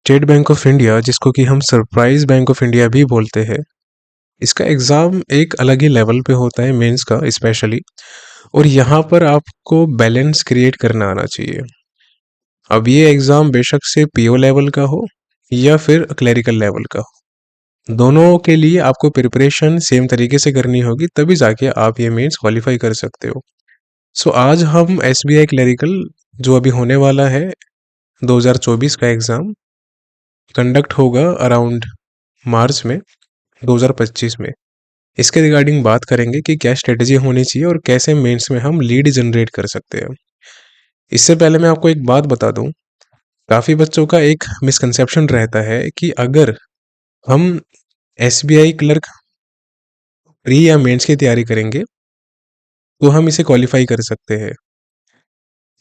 State bank of India, जिसको कि हम सरप्राइज बैंक ऑफ इंडिया भी बोलते हैं, इसका एग्ज़ाम एक अलग ही लेवल पे होता है, मेंस का स्पेशली। और यहाँ पर आपको बैलेंस क्रिएट करना आना चाहिए। अब ये एग्ज़ाम बेशक से पीओ लेवल का हो या फिर क्लरिकल लेवल का हो, दोनों के लिए आपको प्रिपरेशन सेम तरीके से करनी होगी, तभी जाके आप ये मेंस क्वालिफाई कर सकते हो। सो आज हम एसबीआई क्लरिकल, जो अभी होने वाला है 2024 का एग्ज़ाम, कंडक्ट होगा अराउंड मार्च में 2025 में। इसके रिगार्डिंग बात करेंगे कि क्या स्ट्रेटजी होनी चाहिए और कैसे मेंस में हम लीड जनरेट कर सकते हैं। इससे पहले मैं आपको एक बात बता दूं, काफ़ी बच्चों का एक मिसकंसेप्शन रहता है कि अगर हम एसबीआई क्लर्क प्री या मेंस की तैयारी करेंगे तो हम इसे क्वालिफाई कर सकते हैं।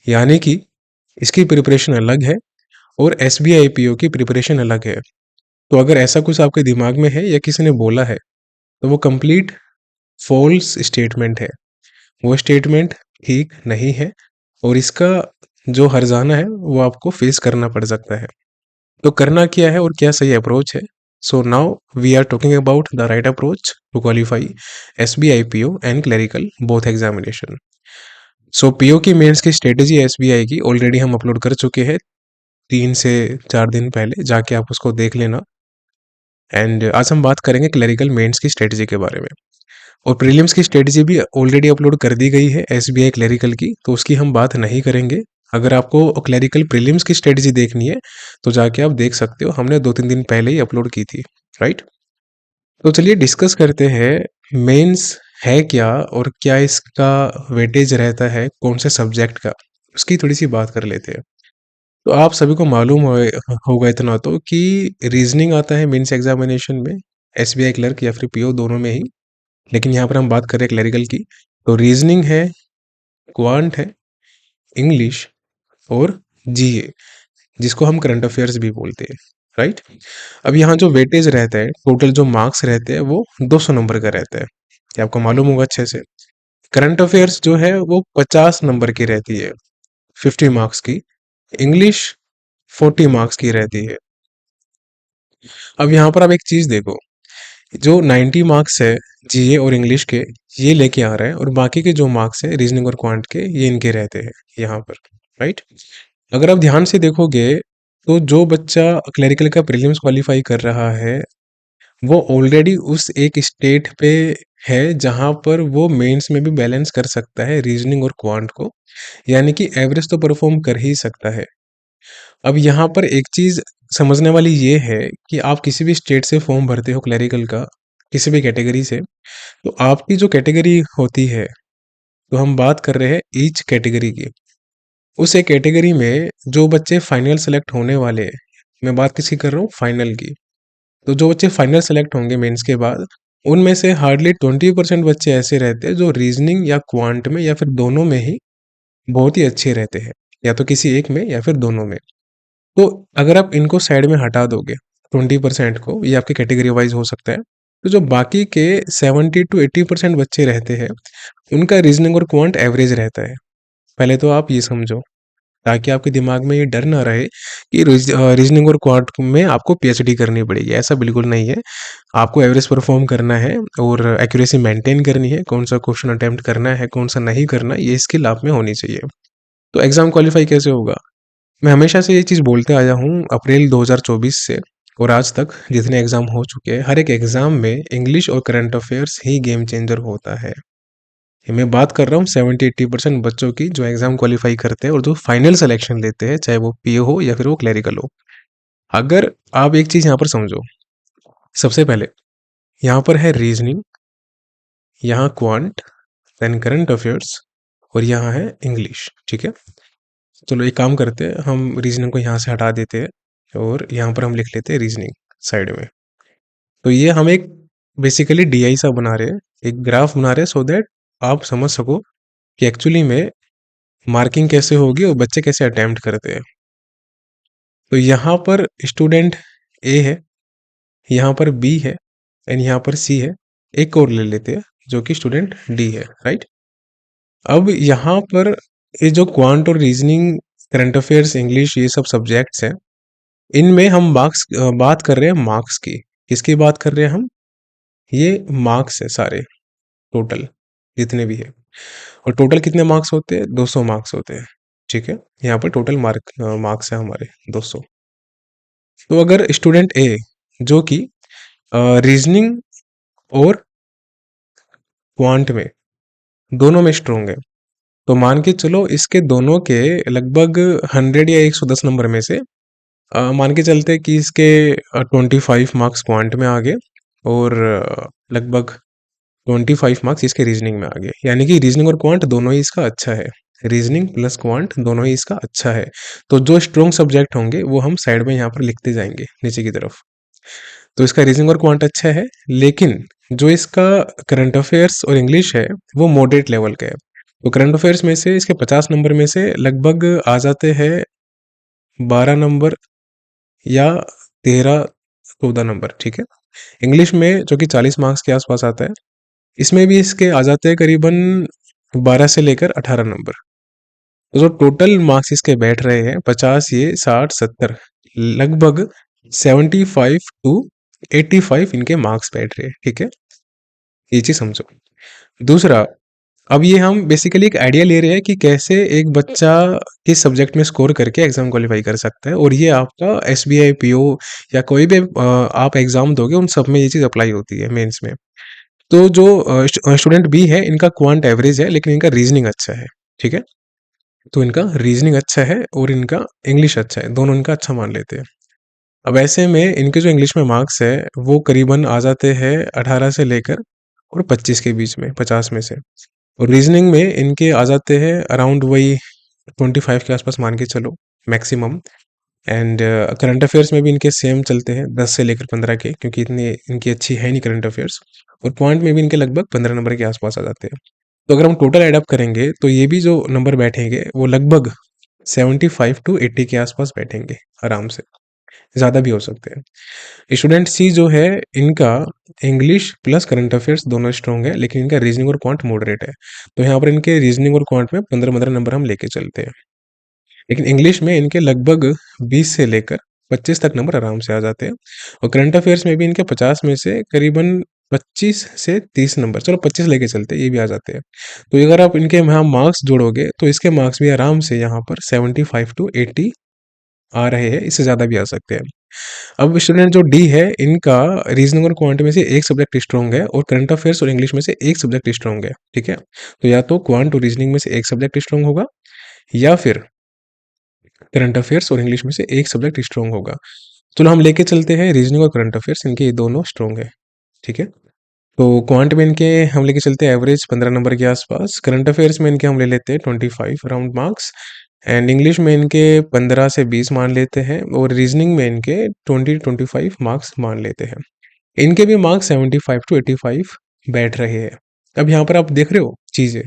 यानी कि इसकी प्रिपरेशन अलग है और एसबीआई पीओ की प्रिपरेशन अलग है। तो अगर ऐसा कुछ आपके दिमाग में है या किसी ने बोला है, तो वो कंप्लीट फॉल्स स्टेटमेंट है। वो स्टेटमेंट ठीक नहीं है और इसका जो हर्जाना है वो आपको फेस करना पड़ सकता है। तो करना क्या है और क्या सही अप्रोच है? So now we are talking about the right approach to qualify SBI PO and clerical both examination. So PO की मेंस की स्ट्रेटेजी एसबीआई की ऑलरेडी हम अपलोड कर चुके हैं 3 से 4 दिन पहले, जाके आप उसको देख लेना। एंड आज हम बात करेंगे क्लरिकल मेंस की स्ट्रेटेजी के बारे में। और प्रीलिम्स की स्ट्रेटजी भी ऑलरेडी अपलोड कर दी गई है एसबीआई क्लरिकल की, तो उसकी हम बात नहीं करेंगे। अगर आपको क्लरिकल प्रीलिम्स की स्ट्रेटजी देखनी है तो जाके आप देख सकते हो, हमने 2-3 दिन पहले ही अपलोड की थी, राइट। तो चलिए डिस्कस करते हैं मेंस है क्या और क्या इसका वेटेज रहता है कौन से सब्जेक्ट का, उसकी थोड़ी सी बात कर लेते हैं। तो आप सभी को मालूम होगा इतना तो कि रीजनिंग आता है मेंस एग्जामिनेशन में, एसबीआई क्लर्क या फिर पीओ दोनों में ही। लेकिन यहाँ पर हम बात कर रहे हैं क्लरिकल की। तो रीजनिंग है, क्वांट है, इंग्लिश और जीए, जिसको हम करंट अफेयर्स भी बोलते हैं, राइट। अब यहाँ जो वेटेज रहता है, टोटल जो मार्क्स रहते हैं वो 200 नंबर का रहता है, ये आपको मालूम होगा अच्छे से। करंट अफेयर्स जो है वो 50 नंबर की रहती है, 50 मार्क्स की। इंग्लिश 40 मार्क्स की रहती है। अब यहाँ पर आप एक चीज देखो, जो 90 मार्क्स है जीए और इंग्लिश के, ये लेके आ रहा है, और बाकी के जो मार्क्स है रीजनिंग और क्वांट के, ये इनके रहते हैं यहाँ पर, राइट। अगर आप ध्यान से देखोगे तो जो बच्चा क्लरिकल का प्रीलिम्स क्वालिफाई कर रहा है, वो ऑलरेडी उस एक स्टेट पे है जहां पर वो मेंस में भी बैलेंस कर सकता है रीजनिंग और क्वांट को, यानी कि एवरेज तो परफॉर्म कर ही सकता है। अब यहाँ पर एक चीज समझने वाली ये है कि आप किसी भी स्टेट से फॉर्म भरते हो क्लरिकल का, किसी भी कैटेगरी से, तो आपकी जो कैटेगरी होती है, तो हम बात कर रहे हैं ईच कैटेगरी की। उस एक कैटेगरी में जो बच्चे फाइनल सेलेक्ट होने वाले हैं, मैं बात किसकी कर रहा हूँ, फाइनल की। तो जो बच्चे फाइनल सेलेक्ट होंगे मेंस के बाद, उनमें से हार्डली 20% बच्चे ऐसे रहते हैं जो रीजनिंग या क्वांट में या फिर दोनों में ही बहुत ही अच्छे रहते हैं, या तो किसी एक में या फिर दोनों में। तो अगर आप इनको साइड में हटा दोगे, 20% को, ये आपकी कैटेगरी वाइज हो सकता है, तो जो बाकी के 70 to 80% बच्चे रहते हैं, उनका रीजनिंग और क्वांट एवरेज रहता है। पहले तो आप ये समझो, ताकि आपके दिमाग में ये डर ना रहे कि रीजनिंग और क्वांट में आपको पीएचडी करनी पड़ेगी। ऐसा बिल्कुल नहीं है। आपको एवरेज परफॉर्म करना है और एक्यूरेसी मेंटेन करनी है, कौन सा क्वेश्चन अटेम्प्ट करना है कौन सा नहीं करना, ये स्किल आप में होनी चाहिए। तो एग्जाम क्वालिफाई कैसे होगा? मैं हमेशा से ये चीज़ बोलते आया हूँ अप्रैल 2024 से, और आज तक जितने एग्जाम हो चुके हैं, हर एक एग्जाम में इंग्लिश और करंट अफेयर्स ही गेम चेंजर होता है। ये मैं बात कर रहा हूँ 70-80% बच्चों की, जो एग्जाम क्वालिफाई करते हैं और जो फाइनल सिलेक्शन लेते हैं, चाहे वो पीओ हो या फिर वो क्लरिकल हो। अगर आप एक चीज यहाँ पर समझो, सबसे पहले यहाँ पर है रीजनिंग, यहाँ क्वांट, देन करंट अफेयर्स, और यहाँ है इंग्लिश, ठीक है। चलो एक काम करते हैं, हम रीजनिंग को यहाँ से हटा देते हैं और यहाँ पर हम लिख लेते हैं रीजनिंग साइड में। तो ये हम एक बेसिकली डीआई सा बना रहे हैं, एक ग्राफ बना रहे हैं, सो दैट आप समझ सको कि एक्चुअली में मार्किंग कैसे होगी और बच्चे कैसे अटेम्प्ट करते हैं। तो यहाँ पर स्टूडेंट ए है, यहाँ पर बी है, एंड यहाँ पर सी है। एक और ले लेते हैं जो कि स्टूडेंट डी है, राइट। अब यहाँ पर ये जो क्वांट और रीजनिंग, करंट अफेयर्स, इंग्लिश, ये सब सब्जेक्ट्स हैं, इनमें हम बात कर रहे हैं मार्क्स की। किसकी बात कर रहे हैं हम? ये मार्क्स है सारे, टोटल जितने भी है। और टोटल कितने मार्क्स होते हैं? 200 मार्क्स होते हैं। ठीक है, यहाँ पर टोटल मार्क्स है हमारे 200। तो अगर स्टूडेंट ए जो कि रीजनिंग और क्वांट में दोनों में स्ट्रोंग है, तो मान के चलो इसके दोनों के लगभग 100 या 110 नंबर में से मान के चलते हैं कि इसके 25 मार्क्स क्वांट में आ गए और लगभग 25 मार्क्स इसके रीजनिंग में आ गए। यानी कि रीजनिंग और क्वांट दोनों ही इसका अच्छा है। रीजनिंग प्लस क्वांट दोनों ही इसका अच्छा है। तो जो स्ट्रोंग सब्जेक्ट होंगे वो हम साइड में यहाँ पर लिखते जाएंगे नीचे की तरफ। तो इसका रीजनिंग और क्वांट अच्छा है, लेकिन जो इसका करंट अफेयर्स और इंग्लिश है वो मॉडरेट लेवल का है। तो करंट अफेयर्स में से इसके 50 नंबर में से लगभग आ जाते हैं 12 नंबर या 13-14 नंबर। ठीक है, इंग्लिश में जो कि 40 मार्क्स के आसपास आता है, इसमें भी इसके आ जाते हैं करीबन 12 से लेकर 18 नंबर। तो जो टोटल मार्क्स इसके बैठ रहे हैं 50, ये 60-70, लगभग 75 to 85 इनके मार्क्स बैठ रहे हैं। ठीक है, ये चीज समझो। दूसरा, अब ये हम बेसिकली एक आइडिया ले रहे हैं कि कैसे एक बच्चा किस सब्जेक्ट में स्कोर करके एग्जाम क्वालिफाई कर सकता है, और ये आपका एसबीआई पीओ या कोई भी आप एग्जाम दोगे उन सब में ये चीज़ अप्लाई होती है मेंस में। तो जो स्टूडेंट बी है, इनका क्वांट एवरेज है लेकिन इनका रीजनिंग अच्छा है। ठीक है, तो इनका रीजनिंग अच्छा है और इनका इंग्लिश अच्छा है, दोनों इनका अच्छा मान लेते हैं। अब ऐसे में इनके जो इंग्लिश में मार्क्स है वो करीबन आ जाते हैं 18 से लेकर और 25 के बीच में, 50 में से। और रीजनिंग में इनके आ जाते हैं अराउंड वही 25 के आसपास मान के चलो मैक्सिमम। एंड करंट अफेयर्स में भी इनके सेम चलते हैं 10 से लेकर 15 के, क्योंकि इतनी इनकी अच्छी है नहीं करंट अफेयर्स। और पॉइंट में भी इनके लगभग 15 नंबर के आसपास आ जाते हैं। तो अगर हम टोटल एड अप करेंगे तो ये भी जो नंबर बैठेंगे वो लगभग 75 to 80 के आसपास बैठेंगे आराम से, ज़्यादा भी हो सकते हैं। स्टूडेंट सी जो है, इनका इंग्लिश प्लस करंट अफेयर्स दोनों स्ट्रॉन्ग है, लेकिन इनका रीजनिंग और क्वांट मॉडरेट है। तो यहाँ पर इनके रीजनिंग और क्वांट में 15-15 नंबर हम लेके चलते हैं। लेकिन इंग्लिश में इनके लगभग 20 से लेकर 25 तक नंबर आराम से आ जाते हैं। और करंट अफेयर्स में भी इनके 50 में से करीबन 25 से 30 नंबर, चलो 25 लेके चलते हैं, ये भी आ जाते हैं। तो अगर आप इनके यहाँ मार्क्स जोड़ोगे तो इसके मार्क्स भी आराम से यहाँ पर 75 to 80 आ रहे हैं, इससे ज़्यादा भी आ सकते हैं। अब स्टूडेंट जो डी है, इनका रीजनिंग और क्वांट में से एक सब्जेक्ट स्ट्रॉन्ग है और करंट अफेयर्स और इंग्लिश में से एक सब्जेक्ट स्ट्रॉन्ग है। ठीक है, तो या तो क्वांट और रीजनिंग में से एक सब्जेक्ट स्ट्रॉन्ग होगा, या फिर करंट अफेयर्स और इंग्लिश में से एक सब्जेक्ट स्ट्रॉन्ग होगा। चलो हम लेके चलते हैं रीजनिंग और करंट अफेयर्स, इनके ये दोनों स्ट्रॉन्ग है। ठीक है, तो क्वांट में इनके हम लेके चलते हैं एवरेज 15 नंबर के आसपास, करंट अफेयर्स में इनके हम ले लेते हैं 25 अराउंड मार्क्स, एंड इंग्लिश में इनके 15 से 20 मान लेते हैं, और रीजनिंग में इनके 20-25 मार्क्स मान लेते हैं। इनके भी मार्क्स 75 to 85 बैठ रहे हैं। अब यहाँ पर आप देख रहे हो चीज़ें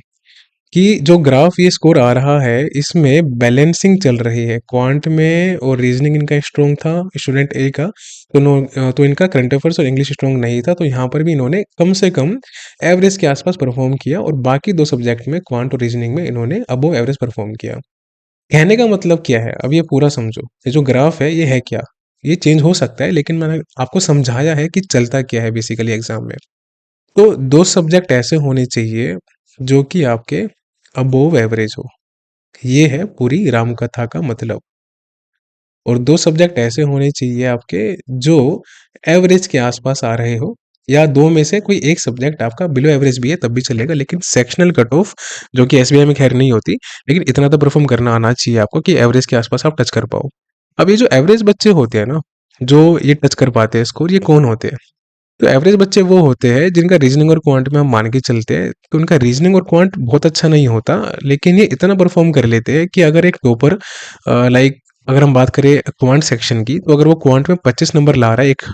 कि जो ग्राफ ये स्कोर आ रहा है इसमें बैलेंसिंग चल रही है। क्वांट में और रीजनिंग इनका स्ट्रॉन्ग था स्टूडेंट ए का, तो इनका करंट अफेयर्स और इंग्लिश स्ट्रॉन्ग नहीं था, तो यहाँ पर भी इन्होंने कम से कम एवरेज के आसपास परफॉर्म किया, और बाकी दो सब्जेक्ट में क्वांट और रीजनिंग में इन्होंने अबोव एवरेज परफॉर्म किया। कहने का मतलब क्या है, अब ये पूरा समझो। ये जो ग्राफ है ये है क्या? ये चेंज हो सकता है, लेकिन मैंने आपको समझाया है कि चलता क्या है बेसिकली एग्जाम में। तो दो सब्जेक्ट ऐसे होने चाहिए जो कि आपके अबोव एवरेज हो, ये है पूरी रामकथा का मतलब। और दो सब्जेक्ट ऐसे होने चाहिए आपके जो एवरेज के आसपास आ रहे हो, या दो में से कोई एक सब्जेक्ट आपका बिलो एवरेज भी है तब भी चलेगा, लेकिन सेक्शनल कट ऑफ जो कि एसबीआई में खैर नहीं होती, लेकिन इतना तो परफॉर्म करना आना चाहिए आपको कि एवरेज के आसपास आप टच कर पाओ। अब ये जो एवरेज बच्चे होते हैं ना, जो ये टच कर पाते हैं स्कोर, ये कौन होते हैं? तो एवरेज बच्चे वो होते हैं जिनका रीजनिंग और क्वांट में हम मान के चलते हैं तो उनका रीजनिंग और क्वांट बहुत अच्छा नहीं होता, लेकिन ये इतना परफॉर्म कर लेते हैं कि अगर एक टॉपर, लाइक अगर हम बात करें क्वांट सेक्शन की, तो अगर वो क्वांट में 25 नंबर ला रहा है एक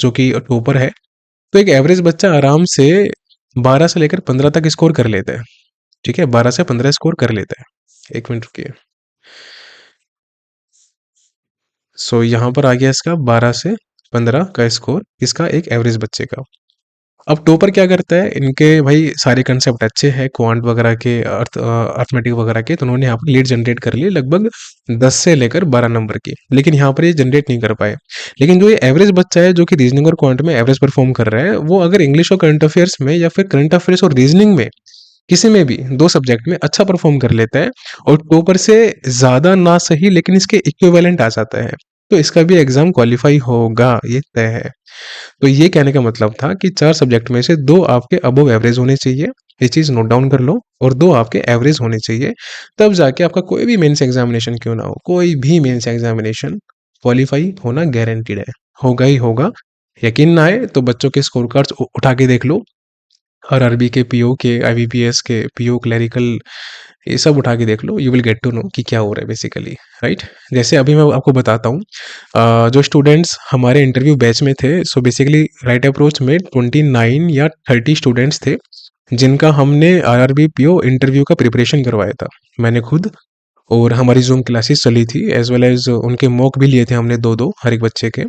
जो कि टॉपर है, तो एक एवरेज बच्चा आराम से 12 से लेकर 15 तक स्कोर कर लेता है। ठीक है, 12 से 15 स्कोर कर लेता है। एक मिनट रुकिए। सो यहाँ पर आ गया इसका 12 से 15 का स्कोर, इसका एक एवरेज बच्चे का। अब टॉपर क्या करता है, इनके भाई सारे कंसेप्ट अच्छे हैं क्वांट वगैरह के, अर्थमेटिक वगैरह के, तो उन्होंने यहाँ पर लीड जनरेट कर ली लगभग 10 से लेकर 12 नंबर की, लेकिन यहाँ पर ये जनरेट नहीं कर पाए। लेकिन जो ये एवरेज बच्चा है जो कि रीजनिंग और क्वांट में एवरेज परफॉर्म कर रहा है, वो अगर इंग्लिश और करंट अफेयर्स में या फिर करंट अफेयर्स और रीजनिंग में किसी में भी दो सब्जेक्ट में अच्छा परफॉर्म कर लेता है और टॉपर से ज्यादा ना सही लेकिन इसके इक्विवेलेंट आ जाता है, तो इसका भी एग्जाम क्वालिफाई होगा, ये तय है। तो ये कहने का मतलब था कि 4 सब्जेक्ट में से 2 आपके अबव एवरेज होने चाहिए, ये चीज़ नोट डाउन कर लो, और 2 आपके एवरेज होने चाहिए, तब जाके आपका कोई भी मेंस एग्जामिनेशन क्यों ना हो, कोई भी मेंस एग्जामिनेशन क्वालिफाई होना गारंटीड है, होगा ही होगा। यकीन ना आए तो बच्चों के स्कोर कार्ड्स उठा के देख लो, आरआरबी के, पीओ के, आईबीपीएस के, पीओ क्लरिकल, ये सब उठा के देख लो, you will get to know कि क्या हो रहा है बेसिकली, राइट। जैसे अभी मैं आपको बताता हूँ, जो स्टूडेंट्स हमारे इंटरव्यू बैच में थे, सो बेसिकली राइट अप्रोच में 29 या 30 स्टूडेंट्स थे जिनका हमने आरआरबी पीओ इंटरव्यू का प्रिपरेशन करवाया था, मैंने खुद। और हमारी जूम क्लासेस चली थी, एज वेल एज उनके मॉक भी लिए थे हमने, दो दो हर एक बच्चे के,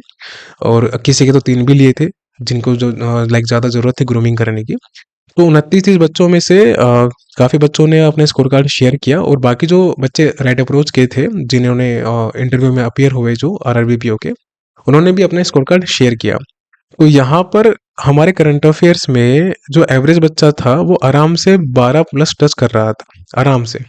और किसी के तो 3 भी लिए थे जिनको जो लाइक ज़्यादा ज़रूरत थी ग्रूमिंग करने की। तो 29-30 बच्चों में से काफ़ी बच्चों ने अपने स्कोर कार्ड शेयर किया, और बाकी जो बच्चे राइट अप्रोच के थे जिन्होंने इंटरव्यू में अपीयर हुए जो आरआरबी पीओ के, उन्होंने भी अपना स्कोर कार्ड शेयर किया। तो यहाँ पर हमारे करंट अफेयर्स में जो एवरेज बच्चा था वो आराम से 12 प्लस टच कर रहा था, आराम से,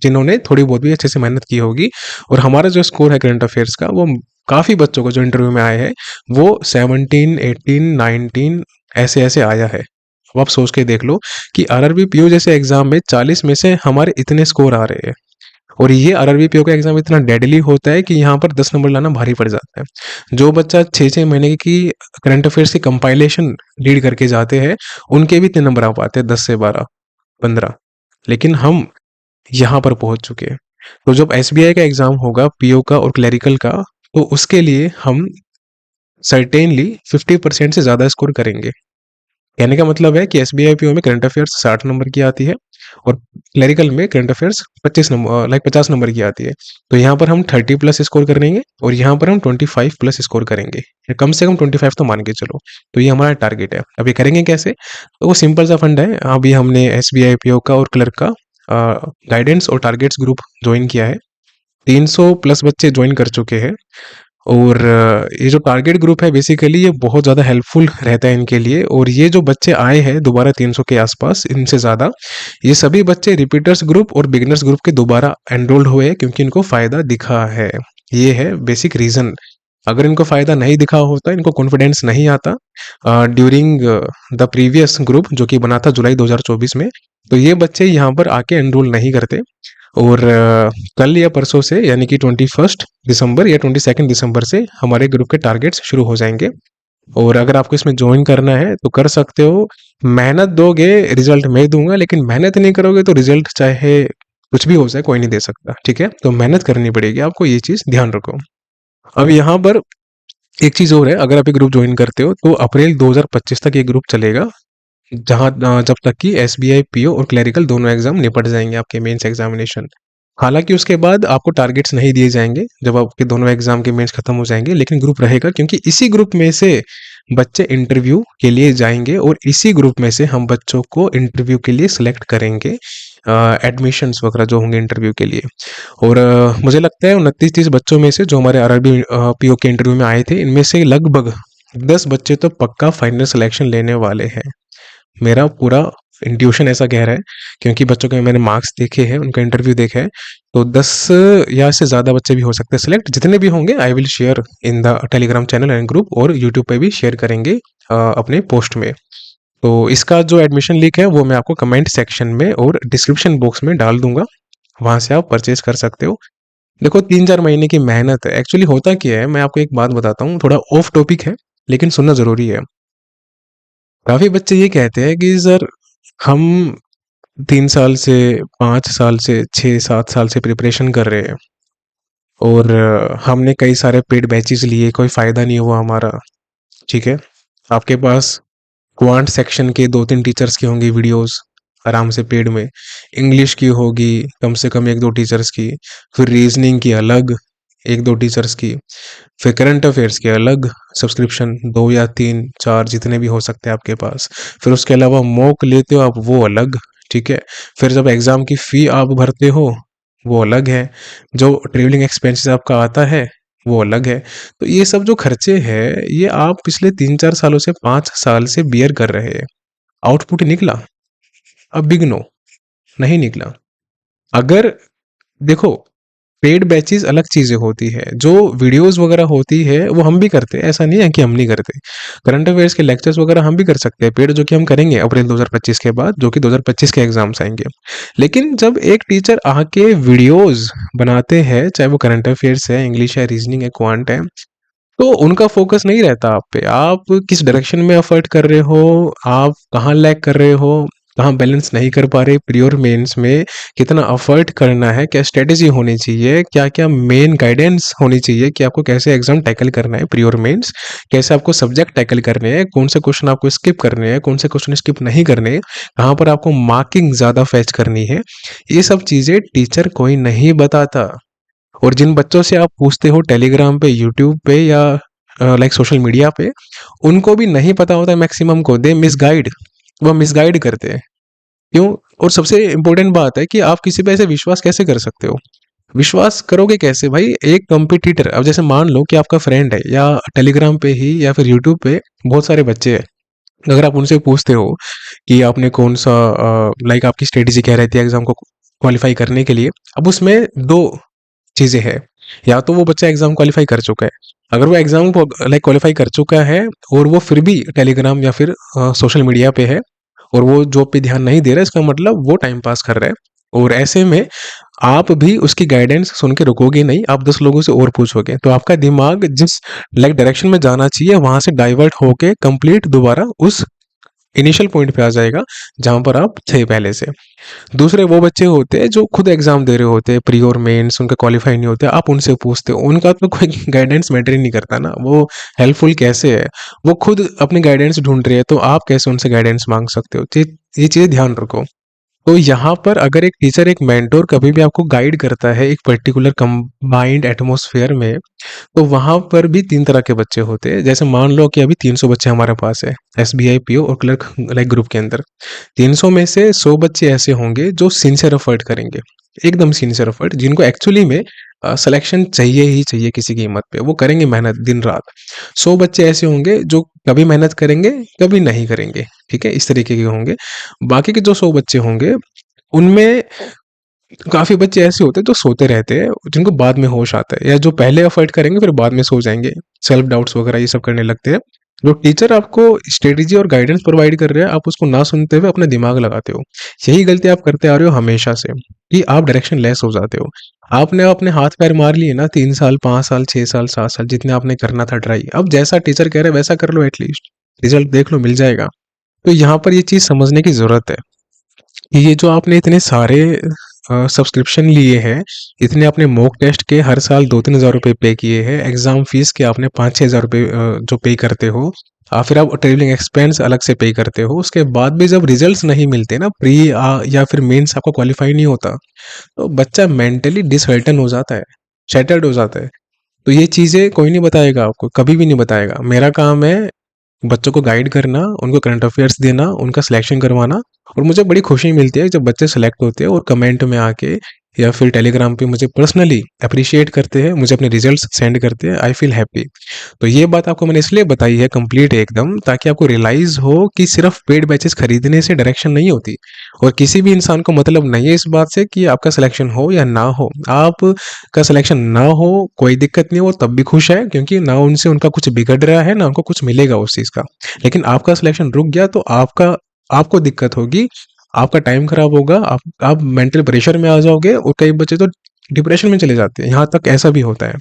जिन्होंने थोड़ी बहुत भी अच्छे से मेहनत की होगी। और हमारा जो स्कोर है करंट अफेयर्स का, वो काफ़ी बच्चों को जो इंटरव्यू में आए हैं वो 17, 18, 19 ऐसे ऐसे आया है। अब आप सोच के देख लो कि आरआरबी पीओ जैसे एग्जाम में 40 में से हमारे इतने स्कोर आ रहे हैं, और ये आरआरबी पीओ का एग्जाम इतना डेडली होता है कि यहाँ पर 10 नंबर लाना भारी पड़ जाता है। जो बच्चा 6-6 महीने की करंट अफेयर्स की कंपाइलेशन लीड करके जाते हैं, उनके भी इतने नंबर आ पाते हैं, 10 से 12, 15, लेकिन हम यहाँ पर पहुंच चुके हैं। तो जब एसबीआई का एग्जाम होगा पीओ का और क्लरिकल का, तो उसके लिए हम सर्टेनली 50% से ज़्यादा स्कोर करेंगे। कहने का मतलब है कि एसबीआई पीओ में करंट अफेयर्स 60 नंबर की आती है, और क्लरिकल में current affairs 25 number, like 50 number की आती है। तो यहाँ पर हम 30 प्लस स्कोर करेंगे, और यहाँ पर हम 25 प्लस स्कोर करेंगे, या कम से कम 25 तो मान के चलो। तो ये हमारा टारगेट है। अब ये करेंगे कैसे? तो वो सिंपल सा फंड है। अभी हमने एसबीआई पीओ का और क्लर्क का गाइडेंस और टारगेट्स ग्रुप ज्वाइन किया है, 300 प्लस बच्चे ज्वाइन कर चुके हैं। और ये जो टारगेट ग्रुप है बेसिकली ये बहुत ज़्यादा हेल्पफुल रहता है इनके लिए। और ये जो बच्चे आए हैं दोबारा 300 के आसपास, इनसे ज़्यादा, ये सभी बच्चे रिपीटर्स ग्रुप और बिगिनर्स ग्रुप के दोबारा एनरोल्ड हुए हैं क्योंकि इनको फ़ायदा दिखा है। ये है बेसिक रीज़न। अगर इनको फ़ायदा नहीं दिखा होता, इनको कॉन्फिडेंस नहीं आता ड्यूरिंग द प्रीवियस ग्रुप जो कि बना था जुलाई 2024 में, तो ये बच्चे यहाँ पर आके एनरोल नहीं करते। और कल या परसों से, यानी कि 21 दिसंबर या 22 दिसंबर से हमारे ग्रुप के टारगेट्स शुरू हो जाएंगे। और अगर आपको इसमें ज्वाइन करना है तो कर सकते हो। मेहनत दोगे रिजल्ट मैं दूंगा, लेकिन मेहनत नहीं करोगे तो रिजल्ट चाहे कुछ भी हो जाए कोई नहीं दे सकता, ठीक है। तो मेहनत करनी पड़ेगी आपको, ये चीज़ ध्यान रखो। अब यहाँ पर एक चीज़ और है, अगर आप ये ग्रुप ज्वाइन करते हो तो अप्रैल 2025 तक ये ग्रुप चलेगा, जहाँ जब तक कि एसबीआई पीओ और क्लरिकल दोनों एग्जाम निपट जाएंगे आपके मेंस एग्जामिनेशन। हालांकि उसके बाद आपको टारगेट्स नहीं दिए जाएंगे जब आपके दोनों एग्जाम के मेंस खत्म हो जाएंगे, लेकिन ग्रुप रहेगा क्योंकि इसी ग्रुप में से बच्चे इंटरव्यू के लिए जाएंगे, और इसी ग्रुप में से हम बच्चों को इंटरव्यू के लिए सिलेक्ट करेंगे, एडमिशन्स वगैरह जो होंगे इंटरव्यू के लिए। और मुझे लगता है 29-30 बच्चों में से जो हमारे आरआरबी पीओ के इंटरव्यू में आए थे, इनमें से लगभग 10 बच्चे तो पक्का फाइनल सिलेक्शन लेने वाले हैं। मेरा पूरा इंट्यूशन ऐसा कह रहा है, क्योंकि बच्चों के मैंने मार्क्स देखे हैं, उनका इंटरव्यू देखा है। तो 10 या इससे ज़्यादा बच्चे भी हो सकते हैं सिलेक्ट। जितने भी होंगे I will share in the Telegram channel and group, और यूट्यूब पे भी शेयर करेंगे अपने पोस्ट में। तो इसका जो एडमिशन लिंक है वो मैं आपको कमेंट सेक्शन में और डिस्क्रिप्शन बॉक्स में डाल दूंगा, वहाँ से आप परचेज कर सकते हो। देखो 3-4 महीने की मेहनत है। एक्चुअली होता क्या है, मैं आपको एक बात बताता हूँ, थोड़ा ऑफ टॉपिक है लेकिन सुनना ज़रूरी है। काफ़ी बच्चे ये कहते हैं कि सर हम 3 साल से, 5 साल से, 6-7 साल से प्रिपरेशन कर रहे हैं, और हमने कई सारे पेड बैचेस लिए, कोई फ़ायदा नहीं हुआ हमारा। ठीक है, आपके पास क्वांट सेक्शन के 2-3 टीचर्स की होंगी वीडियोस आराम से पेड में, इंग्लिश की होगी कम से कम 1-2 टीचर्स की, फिर रीजनिंग की अलग, एक दो टीचर्स की। फिर करंट अफेयर्स के अलग सब्सक्रिप्शन, 2 या 3 4 जितने भी हो सकते हैं आपके पास। फिर उसके अलावा मॉक लेते हो आप, वो अलग, ठीक है। फिर जब एग्ज़ाम की फ़ी आप भरते हो, वो अलग है। जो ट्रैवलिंग एक्सपेंसेस आपका आता है, वो अलग है। तो ये सब जो खर्चे हैं, ये आप पिछले 3-4 सालों से, 5 साल से बियर कर रहे हैं। आउटपुट निकला? अब बिग नो, नहीं निकला। अगर देखो, पेड बैचेस अलग चीज़ें होती है, जो वीडियोस वगैरह होती है वो हम भी करते हैं, ऐसा नहीं है कि हम नहीं करते। करंट अफेयर्स के लेक्चर्स वगैरह हम भी कर सकते हैं पेड, जो कि हम करेंगे अप्रैल 2025 के बाद, जो कि 2025 के एग्जाम्स आएंगे। लेकिन जब एक टीचर आके वीडियोस बनाते हैं, चाहे वो करंट अफेयर्स है, इंग्लिश है, रीजनिंग है, क्वांट है, तो उनका फोकस नहीं रहता आप पे, आप किस डायरेक्शन में एफर्ट कर रहे हो, आप कहाँ लैग कर रहे हो, कहाँ बैलेंस नहीं कर पा रहे, प्री और मेंस में कितना एफर्ट करना है, क्या स्ट्रेटेजी होनी चाहिए, क्या क्या मेन गाइडेंस होनी चाहिए कि आपको कैसे एग्जाम टैकल करना है, प्री और मेंस कैसे आपको सब्जेक्ट टैकल करने हैं, कौन से क्वेश्चन आपको स्किप करने हैं, कौन से क्वेश्चन स्किप नहीं करने, कहाँ पर आपको मार्किंग ज़्यादा फैच करनी है, ये सब चीज़ें टीचर कोई नहीं बताता। और जिन बच्चों से आप पूछते हो टेलीग्राम पे, यूट्यूब पे या लाइक सोशल मीडिया पे, उनको भी नहीं पता होता है मैक्सिमम को, दे मिसगाइड, वो मिसगाइड करते हैं। क्यों? और सबसे इम्पोर्टेंट बात है कि आप किसी पे ऐसे विश्वास कैसे कर सकते हो? विश्वास करोगे कैसे भाई? एक कंपटीटर, अब जैसे मान लो कि आपका फ्रेंड है, या टेलीग्राम पे ही या फिर यूट्यूब पे बहुत सारे बच्चे हैं, अगर आप उनसे पूछते हो कि आपने कौन सा लाइक आपकी स्ट्रेटेजी क्या रहती है एग्जाम को क्वालिफाई करने के लिए, अब उसमें दो चीज़ें हैं। या तो वो बच्चा एग्ज़ाम क्वालिफ़ाई कर चुका है। अगर वो एग्ज़ाम को लाइक क्वालिफ़ाई कर चुका है और वो फिर भी टेलीग्राम या फिर सोशल मीडिया पे है और वो जॉब पे ध्यान नहीं दे रहा है, इसका मतलब वो टाइम पास कर रहा है। और ऐसे में आप भी उसकी गाइडेंस सुन के रुकोगे नहीं, आप 10 लोगों से और पूछोगे। तो आपका दिमाग जिस लाइक डायरेक्शन में जाना चाहिए, वहाँ से डाइवर्ट होके कंप्लीट दोबारा उस इनिशियल पॉइंट पे आ जाएगा, जहाँ पर आप थे पहले से। दूसरे वो बच्चे होते हैं जो खुद एग्जाम दे रहे होते हैं, प्री और मेंस, उनका क्वालिफाई नहीं होते, आप उनसे पूछते हो, उनका तो कोई गाइडेंस मैटर ही नहीं करता ना, वो हेल्पफुल कैसे है, वो खुद अपनी गाइडेंस ढूंढ रहे हैं, तो आप कैसे उनसे गाइडेंस मांग सकते हो? ये चीज़ें ध्यान रखो। तो यहाँ पर अगर एक टीचर, एक मेंटोर कभी भी आपको गाइड करता है एक पर्टिकुलर कंबाइंड एटमॉस्फेयर में, तो वहाँ पर भी 3 तरह के बच्चे होते हैं। जैसे मान लो कि अभी 300 बच्चे हमारे पास है, एसबीआई, पीओ और क्लर्क लाइक ग्रुप के अंदर। 300 में से 100 बच्चे ऐसे होंगे जो सिंसियर एफर्ट करेंगे, एकदम सिंसियर एफर्ट, जिनको एक्चुअली में सिलेक्शन चाहिए ही चाहिए किसी कीमत पे, वो करेंगे मेहनत दिन रात। 100 बच्चे ऐसे होंगे जो कभी मेहनत करेंगे, कभी नहीं करेंगे, ठीक है? इस तरीके के होंगे। बाकी के जो 100 बच्चे होंगे, उनमें काफ़ी बच्चे ऐसे होते हैं जो सोते रहते हैं, जिनको बाद में होश आता है, या जो पहले एफर्ट करेंगे फिर बाद में सो जाएँगे, सेल्फ डाउट्स वगैरह ये सब करने लगते हैं। जो टीचर आपको स्ट्रेटजी और गाइडेंस प्रोवाइड कर रहे हैं, आप उसको ना सुनते हुए अपना दिमाग लगाते हो। यही गलती आप करते आ रहे हो हमेशा से, कि आप डायरेक्शन लेस हो जाते हो। आपने अपने हाथ-पैर मार लिए ना 3 साल, 5 साल, 6 साल, 7 साल, जितने आपने करना था ट्राई, अब जैसा टीचर कह रहे हैं वैसा कर लो एटलीस्ट, रिजल्ट देख लो, मिल जाएगा। तो यहाँ पर ये चीज़ समझने की ज़रूरत है। ये जो आपने इतने सारे सब्सक्रिप्शन लिए हैं, इतने आपने मॉक टेस्ट के हर साल 2-3 हज़ार रुपए पे किए हैं, एग्ज़ाम फ़ीस के आपने 5-6 हज़ार रुपए जो पे करते हो, फिर आप ट्रैवलिंग एक्सपेंस अलग से पे करते हो, उसके बाद भी जब रिजल्ट्स नहीं मिलते ना, प्री या फिर मेंस आपका क्वालिफाई नहीं होता, तो बच्चा मेंटली डिसहर्टन हो जाता है, शैटर्ड हो जाता है। तो ये चीज़ें कोई नहीं बताएगा आपको, कभी भी नहीं बताएगा। मेरा काम है बच्चों को गाइड करना, उनको करंट अफेयर्स देना, उनका सिलेक्शन करवाना, और मुझे बड़ी खुशी मिलती है जब बच्चे सेलेक्ट होते हैं और कमेंट में आके या फिर टेलीग्राम पे मुझे पर्सनली अप्रिशिएट करते हैं, मुझे अपने रिजल्ट्स सेंड करते हैं, आई फील हैप्पी। तो ये बात आपको मैंने इसलिए बताई है कंप्लीट एकदम, ताकि आपको रियलाइज़ हो कि सिर्फ पेड बैचेस खरीदने से डायरेक्शन नहीं होती, और किसी भी इंसान को मतलब नहीं है इस बात से कि आपका सिलेक्शन हो या ना हो। आपका सिलेक्शन ना हो, कोई दिक्कत नहीं, वो तब भी खुश है, क्योंकि ना उनसे उनका कुछ बिगड़ रहा है, ना उनको कुछ मिलेगा उस चीज़ का। लेकिन आपका सिलेक्शन रुक गया तो आपको दिक्कत होगी, आपका टाइम खराब होगा, आप मेंटल प्रेशर में आ जाओगे, और कई बच्चे तो डिप्रेशन में चले जाते हैं, यहाँ तक ऐसा भी होता है।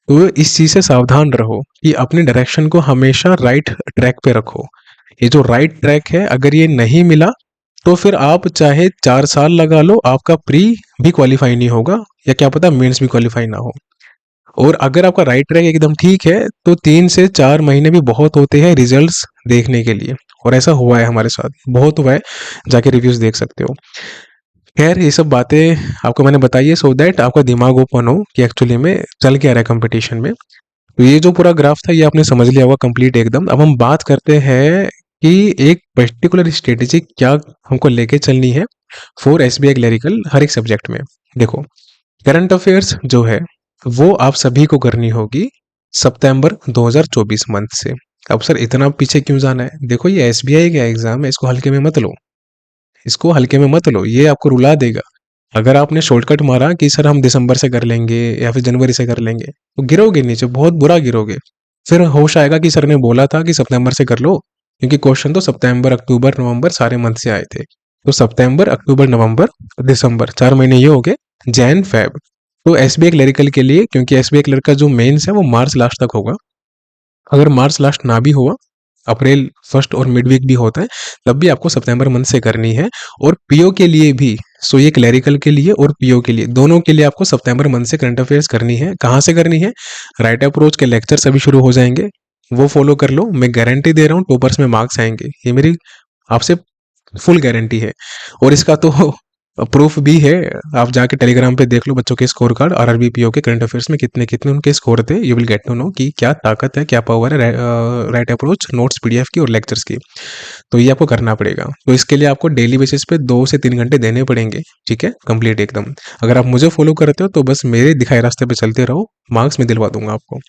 तो इस चीज़ से सावधान रहो कि अपने डायरेक्शन को हमेशा राइट ट्रैक पे रखो। ये जो राइट ट्रैक है, अगर ये नहीं मिला, तो फिर आप चाहे 4 साल लगा लो, आपका प्री भी क्वालिफाई नहीं होगा, या क्या पता मेंस भी क्वालिफाई ना हो। और अगर आपका राइट ट्रैक एकदम ठीक है, तो 3 से 4 महीने भी बहुत होते हैं रिजल्ट्स देखने के लिए, और ऐसा हुआ है हमारे साथ, बहुत हुआ है, जाके रिव्यूज़ देख सकते हो। खैर ये सब बातें आपको मैंने बताई है सो दैट आपका दिमाग ओपन हो कि एक्चुअली में चल क्या रहा है कंपटीशन में। तो ये जो पूरा ग्राफ था ये आपने समझ लिया होगा कंप्लीट एकदम। अब हम बात करते हैं कि एक पर्टिकुलर स्ट्रेटेजी क्या हमको लेके चलनी है फॉर एसबीआई क्लरिकल हर एक सब्जेक्ट में। देखो, करंट अफेयर्स जो है वो आप सभी को करनी होगी सितंबर 2024 मंथ से। अब सर इतना पीछे क्यों जाना है? देखो, ये एसबीआई का एग्जाम है, इसको हल्के में मत लो, इसको हल्के में मत लो, ये आपको रुला देगा। अगर आपने शॉर्टकट मारा कि सर हम दिसंबर से कर लेंगे या फिर जनवरी से कर लेंगे, तो गिरोगे नीचे, बहुत बुरा गिरोगे। फिर होश आएगा कि सर ने बोला था कि सितंबर से कर लो, क्योंकि क्वेश्चन तो सितंबर अक्टूबर नवंबर सारे मंथ से आए थे। तो सितंबर अक्टूबर नवंबर दिसंबर 4 महीने ये हो गए, जैन फेब। तो एसबीआई क्लरिकल के लिए, क्योंकि एसबीआई क्लर्क का जो मेंस है वो मार्च लास्ट तक होगा, अगर मार्च लास्ट ना भी हुआ, अप्रैल फर्स्ट और मिड वीक भी होता है, तब भी आपको सितंबर मंथ से करनी है। और पीओ के लिए भी, सो ये क्लरिकल के लिए और पीओ के लिए, दोनों के लिए आपको सितंबर मंथ से करंट अफेयर्स करनी है। कहाँ से करनी है? राइट अप्रोच के लेक्चर सभी शुरू हो जाएंगे, वो फॉलो कर लो। मैं गारंटी दे रहा हूँ टॉपर्स में मार्क्स आएंगे, ये मेरी आपसे फुल गारंटी है। और इसका तो प्रूफ भी है, आप जाके टेलीग्राम पे देख लो बच्चों के स्कोर कार्ड, आरआरबी पीओ के करंट अफेयर्स में कितने कितने उनके स्कोर थे। You will get to know कि क्या ताकत है, क्या पावर है राइट अप्रोच, नोट्स पीडीएफ की और लेक्चर्स की। तो ये आपको करना पड़ेगा। तो इसके लिए आपको डेली बेसिस पे 2 से 3 घंटे देने पड़ेंगे, ठीक है, कंप्लीट एकदम। अगर आप मुझे फॉलो करते हो तो बस मेरे दिखाए रास्ते पे चलते रहो, मार्क्स में दिलवा दूंगा आपको।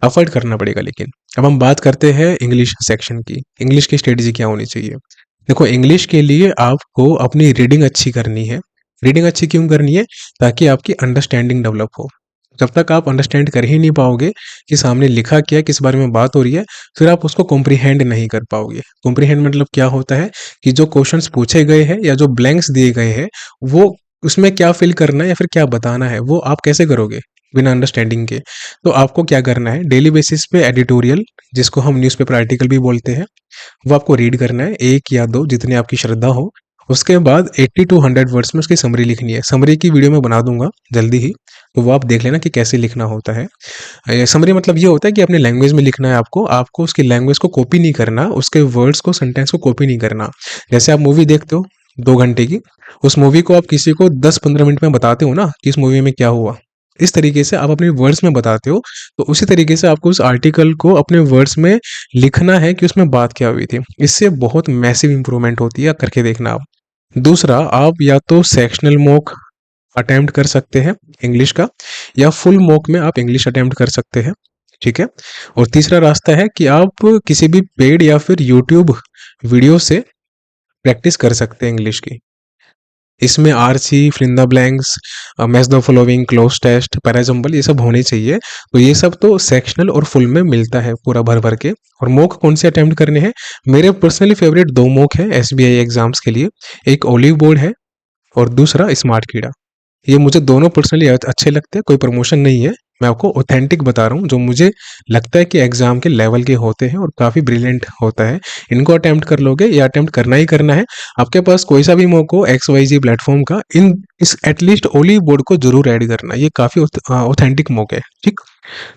अफोर्ड करना पड़ेगा लेकिन। अब हम बात करते हैं इंग्लिश सेक्शन की। इंग्लिश की स्ट्रेटेजी क्या होनी चाहिए? देखो, इंग्लिश के लिए आपको अपनी रीडिंग अच्छी करनी है। रीडिंग अच्छी क्यों करनी है? ताकि आपकी अंडरस्टैंडिंग डेवलप हो। जब तक आप अंडरस्टैंड कर ही नहीं पाओगे कि सामने लिखा क्या है, किस बारे में बात हो रही है, फिर आप उसको कॉम्प्रीहेंड नहीं कर पाओगे। कॉम्प्रीहेंड मतलब क्या होता है कि जो क्वेश्चंस पूछे गए हैं या जो ब्लैंक्स दिए गए हैं, वो उसमें क्या फिल करना है या फिर क्या बताना है, वो आप कैसे करोगे बिना अंडरस्टैंडिंग के? तो आपको क्या करना है, डेली बेसिस पे एडिटोरियल, जिसको हम न्यूज़पेपर आर्टिकल भी बोलते हैं, वो आपको रीड करना है, 1 या 2 जितनी आपकी श्रद्धा हो। उसके बाद 80 to 100 वर्ड्स में उसकी समरी लिखनी है। समरी की वीडियो मैं बना दूंगा जल्दी ही, तो वो आप देख लेना कि कैसे लिखना होता है। समरी मतलब ये होता है कि अपने लैंग्वेज में लिखना है आपको, आपको उसकी लैंग्वेज को कॉपी नहीं करना, उसके वर्ड्स को, सेंटेंस को कॉपी नहीं करना। जैसे आप मूवी देखते हो 2 घंटे की, उस मूवी को आप किसी को 10-15 मिनट में बताते हो ना कि इस मूवी में क्या हुआ, इस तरीके से आप अपने वर्ड्स में बताते हो। तो उसी तरीके से आपको उस आर्टिकल को अपने वर्ड्स में लिखना है कि उसमें बात क्या हुई थी। इससे बहुत मैसिव इंप्रूवमेंट होती है, करके देखना आप। दूसरा, आप या तो सेक्शनल मॉक अटेम्प्ट कर सकते हैं इंग्लिश का, या फुल मॉक में आप इंग्लिश अटेम्प्ट कर सकते हैं, ठीक है। और तीसरा रास्ता है कि आप किसी भी पेड या फिर यूट्यूब वीडियो से प्रैक्टिस कर सकते हैं इंग्लिश की। इसमें RC, fill in the blanks, match the following, cloze test, parajumble, ये सब होने चाहिए। तो ये सब तो सेक्शनल और फुल में मिलता है पूरा भर भर के। और मॉक कौन से अटेम्प्ट करने हैं? मेरे पर्सनली फेवरेट 2 मॉक है एसबीआई एग्जाम्स के लिए। एक ओलिव बोर्ड है और दूसरा स्मार्ट कीड़ा। ये मुझे दोनों पर्सनली अच्छे लगते हैं, कोई प्रमोशन नहीं है, मैं आपको ऑथेंटिक बता रहा हूँ जो मुझे लगता है कि एग्जाम के लेवल के होते हैं और काफ़ी ब्रिलियंट होता है। इनको अटेम्प्ट कर लोगे, या अटेम्प्ट करना ही करना है, आपके पास कोई सा भी मॉक हो एक्स वाई जी प्लेटफॉर्म का, इन इस एटलीस्ट ओली बोर्ड को जरूर ऐड करना, ये काफ़ी ऑथेंटिक मॉक है, ठीक।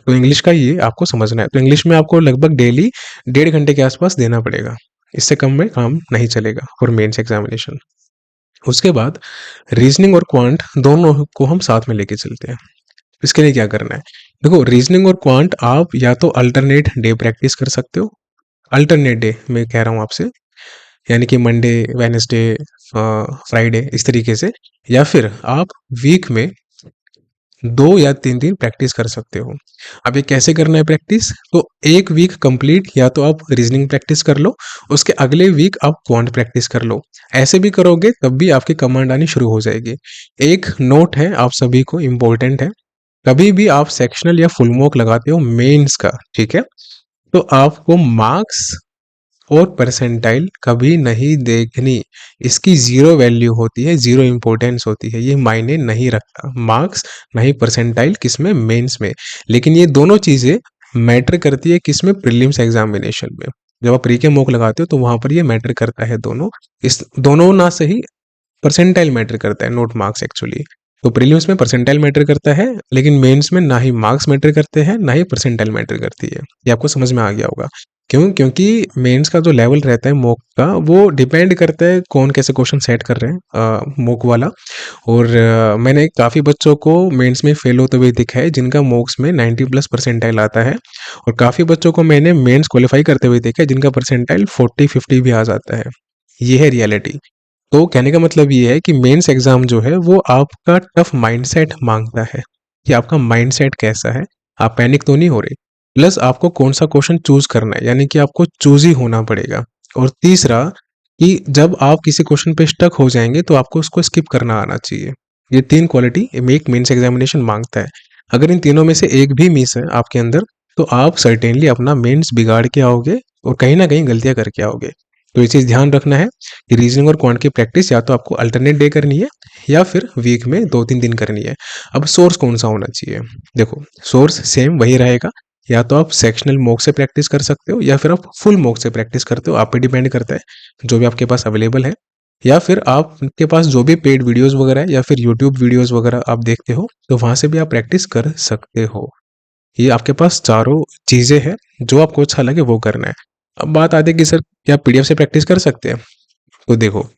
तो इंग्लिश का ये आपको समझना है। तो इंग्लिश में आपको लगभग डेली 1.5 घंटे के आसपास देना पड़ेगा, इससे कम में काम नहीं चलेगा फॉर मेंस एग्जामिनेशन। उसके बाद रीजनिंग और क्वांट दोनों को हम साथ में लेके चलते हैं। इसके लिए क्या करना है? देखो, रीजनिंग और क्वांट आप या तो अल्टरनेट डे प्रैक्टिस कर सकते हो। अल्टरनेट डे मैं कह रहा हूँ आपसे, यानी कि मंडे, वेनेसडे, फ्राइडे, इस तरीके से। या फिर आप वीक में 2 या 3 दिन प्रैक्टिस कर सकते हो। अब ये कैसे करना है प्रैक्टिस? तो एक वीक कंप्लीट या तो आप रीजनिंग प्रैक्टिस कर लो, उसके अगले वीक आप क्वांट प्रैक्टिस कर लो। ऐसे भी करोगे तब भी आपकी कमांड आनी शुरू हो जाएगी। एक नोट है आप सभी को, इम्पोर्टेंट है, कभी भी आप सेक्शनल या फुल मॉक लगाते हो मेंस का, ठीक है, तो आपको मार्क्स और परसेंटाइल कभी नहीं देखनी। इसकी जीरो वैल्यू होती है, जीरो इंपॉर्टेंस होती है, ये मायने नहीं रखता मार्क्स नहीं परसेंटाइल, किसमें? मेंस में। लेकिन ये दोनों चीजें मैटर करती है किसमें? प्रीलिम्स एग्जामिनेशन में। जब आप प्री के मॉक लगाते हो तो वहां पर ये मैटर करता है दोनों। इस दोनों ना सही, परसेंटाइल मैटर करता है, नोट मार्क्स एक्चुअली। तो प्रीलिम्स में परसेंटाइल मैटर करता है, लेकिन मेंस में ना ही मार्क्स मैटर करते हैं ना ही परसेंटाइल मैटर करती है। ये आपको समझ में आ गया होगा। क्यों? क्योंकि मेंस का जो लेवल रहता है मॉक का, वो डिपेंड करता है कौन कैसे क्वेश्चन सेट कर रहे हैं मॉक वाला। और मैंने काफ़ी बच्चों को मेंस में फेल होते हुए देखा है जिनका मॉक्स में 90 प्लस परसेंटाइल आता है, और काफ़ी बच्चों को मैंने मेंस क्वालिफाई करते हुए देखा है जिनका परसेंटाइल 40-50 भी आ जाता है। ये है रियलिटी। तो कहने का मतलब ये है कि मेंस एग्जाम जो है वो आपका टफ माइंडसेट मांगता है कि आपका माइंडसेट कैसा है, आप पैनिक तो नहीं हो रहे, प्लस आपको कौन सा क्वेश्चन चूज करना है, यानी कि आपको चूज ही होना पड़ेगा। और तीसरा कि जब आप किसी क्वेश्चन पे स्टक हो जाएंगे तो आपको उसको स्किप करना आना चाहिए। ये तीन क्वालिटी एक मेंस एग्जामिनेशन मांगता है। अगर इन तीनों में से एक भी मिस है आपके अंदर, तो आप सर्टेनली अपना मेंस बिगाड़ के आओगे और कहीं ना कहीं गलतियां करके आओगे। तो ये चीज़ ध्यान रखना है कि रीजनिंग और क्वांट की प्रैक्टिस या तो आपको अल्टरनेट डे करनी है या फिर वीक में 2-3 दिन करनी है। अब सोर्स कौन सा होना चाहिए? देखो, सोर्स सेम वही रहेगा। या तो आप सेक्शनल मॉक से प्रैक्टिस कर सकते हो या फिर आप फुल मॉक से प्रैक्टिस करते हो, आप पे डिपेंड करता है जो भी आपके पास अवेलेबल है। या फिर आपके पास जो भी पेड वीडियोस वगैरह है या फिर यूट्यूब वीडियोस वगैरह आप देखते हो, तो वहां से भी आप प्रैक्टिस कर सकते हो। ये आपके पास चारों चीजें हैं, जो आपको अच्छा लगे वो करना है। अब बात आती है कि सर क्या पीडीएफ से प्रैक्टिस कर सकते हैं? तो देखो,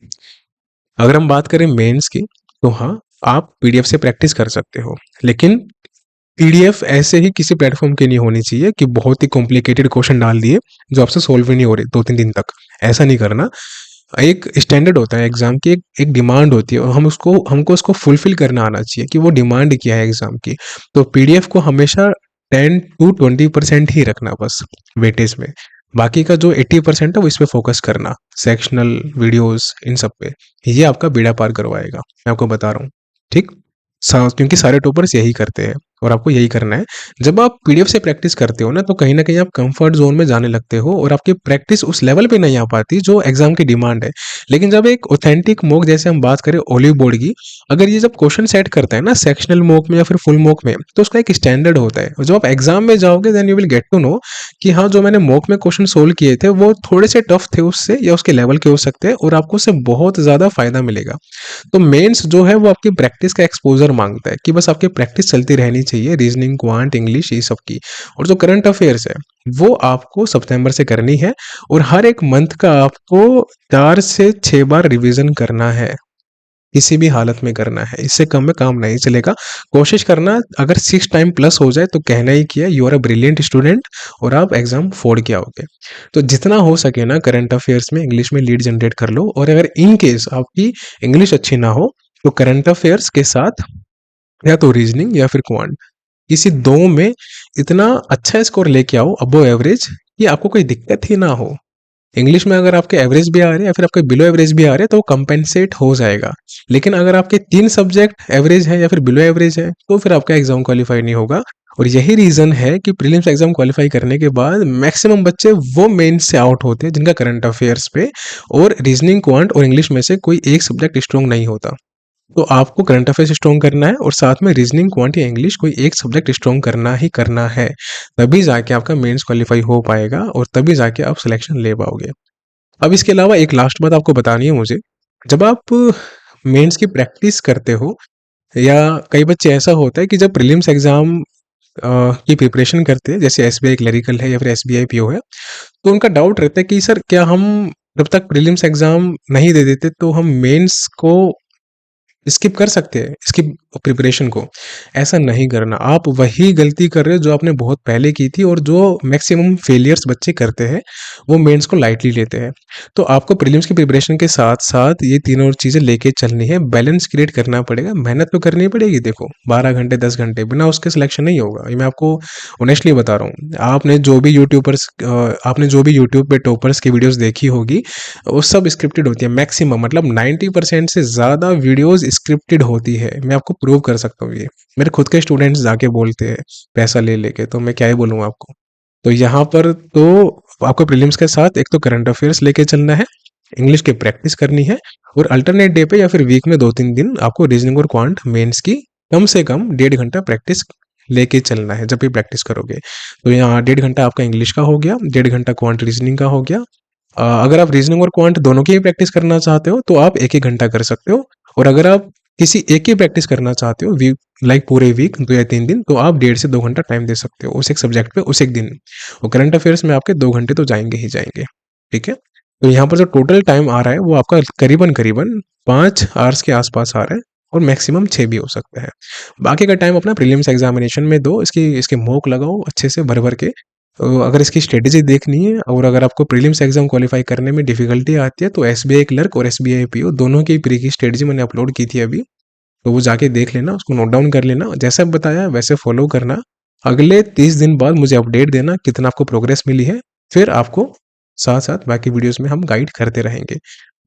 अगर हम बात करें मेंस की, तो हाँ, आप पीडीएफ से प्रैक्टिस कर सकते हो, लेकिन पीडीएफ ऐसे ही किसी प्लेटफॉर्म की नहीं होनी चाहिए कि बहुत ही कॉम्प्लिकेटेड क्वेश्चन डाल दिए जो आपसे सोल्व ही नहीं हो रहे 2-3 दिन तक। ऐसा नहीं करना। एक स्टैंडर्ड होता है एग्जाम की, एक डिमांड होती है और हमको उसको फुलफिल करना आना चाहिए कि वो डिमांड क्या है एग्जाम की। तो पीडीएफ को हमेशा 10-20% ही रखना बस वेटेज में। बाकी का जो 80% है वो इस पे फोकस करना, सेक्शनल वीडियोस इन सब पे। ये आपका बेड़ा पार करवाएगा, मैं आपको बता रहा हूँ। ठीक, क्योंकि सारे टॉपर्स यही करते हैं और आपको यही करना है। जब आप पीडीएफ से प्रैक्टिस करते हो ना, तो कहीं ना कहीं आप कंफर्ट जोन में जाने लगते हो और आपकी प्रैक्टिस उस लेवल पे नहीं आ पाती जो एग्जाम की डिमांड है। लेकिन जब एक ऑथेंटिक मॉक, जैसे हम बात करें ओलिव बोर्ड की, अगर ये जब क्वेश्चन सेट करता है ना सेक्शनल मॉक में या फिर फुल मॉक में, तो उसका एक स्टैंडर्ड होता है। और जब आप एग्जाम में जाओगे then you will get to know कि हाँ, जो मैंने मॉक में क्वेश्चन सोल्व किए थे वो थोड़े से टफ थे उससे, या उसके लेवल के हो सकते हैं, और आपको उससे बहुत ज्यादा फायदा मिलेगा। तो मेंस जो है वो आपकी प्रैक्टिस का एक्सपोजर मांगता है कि बस आपकी प्रैक्टिस चलती रहनी चाहिए, रीजनिंग, क्वांट, इंग्लिश, ये सब की। और जो करंट अफेयर्स है वो आपको सितंबर से करनी है, और हर एक मंथ का आपको 4 से 6 बार रिवीजन करना है, किसी भी हालत में करना है। इससे कम में काम नहीं चलेगा। कोशिश करना, अगर 6 टाइम प्लस हो जाए तो कहना ही किया, you are a brilliant student और आप एग्जाम फोड़ के आओगे। तो जितना हो सके ना करंट अफेयर्स में इंग्लिश में लीड जनरेट कर लो, और अगर इन केस आपकी इंग्लिश अच्छी ना हो तो करंट अफेयर्स के साथ या तो रीजनिंग या फिर क्वांट, किसी दो में इतना अच्छा स्कोर लेके आओ अबो एवरेज कि आपको कोई दिक्कत ही ना हो। इंग्लिश में अगर आपके एवरेज भी आ रहे हैं या फिर आपके बिलो एवरेज भी आ रहे हैं तो वो कंपेंसेट हो जाएगा। लेकिन अगर आपके 3 सब्जेक्ट एवरेज है या फिर बिलो एवरेज है तो फिर आपका एग्जाम क्वालिफाई नहीं होगा। और यही रीजन है कि प्रीलिम्स एग्जाम क्वालिफाई करने के बाद मैक्सिमम बच्चे वो मेन से आउट होते हैं जिनका करंट अफेयर्स पे और रीजनिंग, क्वांट और इंग्लिश में से कोई एक सब्जेक्ट स्ट्रॉन्ग नहीं होता। तो आपको करंट अफेयर्स स्ट्रॉन्ग करना है और साथ में रीजनिंग, क्वांट या इंग्लिश कोई एक सब्जेक्ट स्ट्रॉन्ग करना ही करना है। तभी जाके आपका मेंस क्वालिफाई हो पाएगा और तभी जाके आप सिलेक्शन ले पाओगे। अब इसके अलावा एक लास्ट बात आपको बतानी है मुझे। जब आप मेंस की प्रैक्टिस करते हो, या कई बच्चे ऐसा होता है कि जब प्रीलिम्स एग्जाम की प्रिपरेशन करते हैं, जैसे एसबीआई क्लरिकल है या फिर एसबीआई पीओ है, तो उनका डाउट रहता है कि सर क्या हम जब तक प्रीलिम्स एग्जाम नहीं दे देते तो हम मेंस को स्किप कर सकते हैं, इसकी प्रिपरेशन को? ऐसा नहीं करना। आप वही गलती कर रहे हो जो आपने बहुत पहले की थी और जो मैक्सिमम फेलियर्स बच्चे करते हैं, वो मेंस को लाइटली लेते हैं। तो आपको प्रीलिम्स की प्रिपरेशन के साथ साथ ये तीनों चीज़ें लेके चलनी है, बैलेंस क्रिएट करना पड़ेगा, मेहनत तो करनी पड़ेगी। देखो, 12 घंटे 10 घंटे बिना उसके सिलेक्शन नहीं होगा, ये मैं आपको ऑनेस्टली बता रहा हूँ। आपने जो भी यूट्यूब पे टॉपर्स की वीडियोस देखी होगी, वो सब स्क्रिप्टेड होती है मैक्सिमम, मतलब 90% से ज़्यादा वीडियोस स्क्रिप्टेड होती है। मैं आपको प्रूव कर सकता हूँ ये, मेरे खुद के स्टूडेंट्स जाके बोलते हैं पैसा ले लेके, तो मैं क्या ही बोलूँ आपको। तो यहाँ पर तो आपको प्रीलिम्स के साथ एक तो करंट अफेयर्स लेके चलना है, इंग्लिश की प्रैक्टिस करनी है, और अल्टरनेट डे पे या फिर वीक में 2-3 दिन आपको रीजनिंग और क्वांट मेंस की कम से कम 1.5 घंटा प्रैक्टिस लेके चलना है जब भी प्रैक्टिस करोगे। तो यहाँ 1.5 घंटा आपका इंग्लिश का हो गया, 1.5 घंटा क्वांट रीजनिंग का हो गया। अगर आप रीजनिंग और क्वांट दोनों की ही प्रैक्टिस करना चाहते हो तो आप 1-1 घंटा कर सकते हो। और अगर आप किसी एक की प्रैक्टिस करना चाहते हो वीक, लाइक पूरे वीक 2 या 3 दिन, तो आप 1.5 से 2 घंटा टाइम दे सकते हो उस एक सब्जेक्ट पे उस एक दिन। और करंट अफेयर्स में आपके 2 घंटे तो जाएँगे ही जाएँगे, ठीक है? तो यहाँ पर जो टोटल टाइम आ रहा है वो आपका करीबन-करीबन 5 आवर्स के आस-पास आ रहा है और मैक्सिमम 6 भी हो सकता है। बाकी का टाइम अपना प्रीलिम्स एग्ज़ामिनेशन में दो, इसके मॉक लगाओ अच्छे से भर-भर के। अगर इसकी स्ट्रेटेजी देखनी है और अगर आपको प्रीलिम्स एग्ज़ाम क्वालीफाई करने में डिफ़िकल्टी आती है तो एसबीआई क्लर्क और एसबीआई पीओ दोनों की प्री की स्ट्रेटेजी मैंने अपलोड की थी अभी। तो वो जाके देख लेना, उसको नोट डाउन कर लेना, जैसा बताया वैसे फॉलो करना। अगले 30 दिन बाद मुझे अपडेट देना कितना आपको प्रोग्रेस मिली है, फिर आपको साथ-साथ बाकी वीडियोज़ में हम गाइड करते रहेंगे।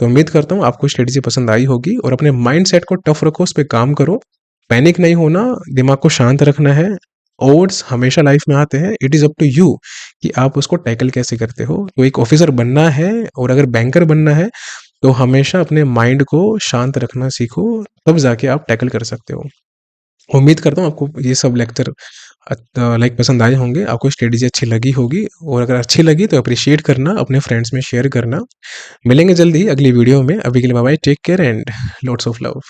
तो उम्मीद करता हूँ आपको स्ट्रेटेजी पसंद आई होगी और अपने माइंडसेट को टफ रखो, उस पे काम करो, पैनिक नहीं होना, दिमाग को शांत रखना है। ओड्स हमेशा लाइफ में आते हैं, it is up to you कि आप उसको टैकल कैसे करते हो। तो एक ऑफिसर बनना है और अगर बैंकर बनना है तो हमेशा अपने माइंड को शांत रखना सीखो, तब जाके आप टैकल कर सकते हो। उम्मीद करता हूँ आपको ये सब लेक्चर लाइक पसंद आए होंगे, आपको स्ट्रेटेजी अच्छी लगी होगी और अगर अच्छी लगी तो एप्रिशिएट करना, अपने फ्रेंड्स में शेयर करना। मिलेंगे जल्द ही अगली वीडियो में, अभी के लिए bye bye, take care and lots of love.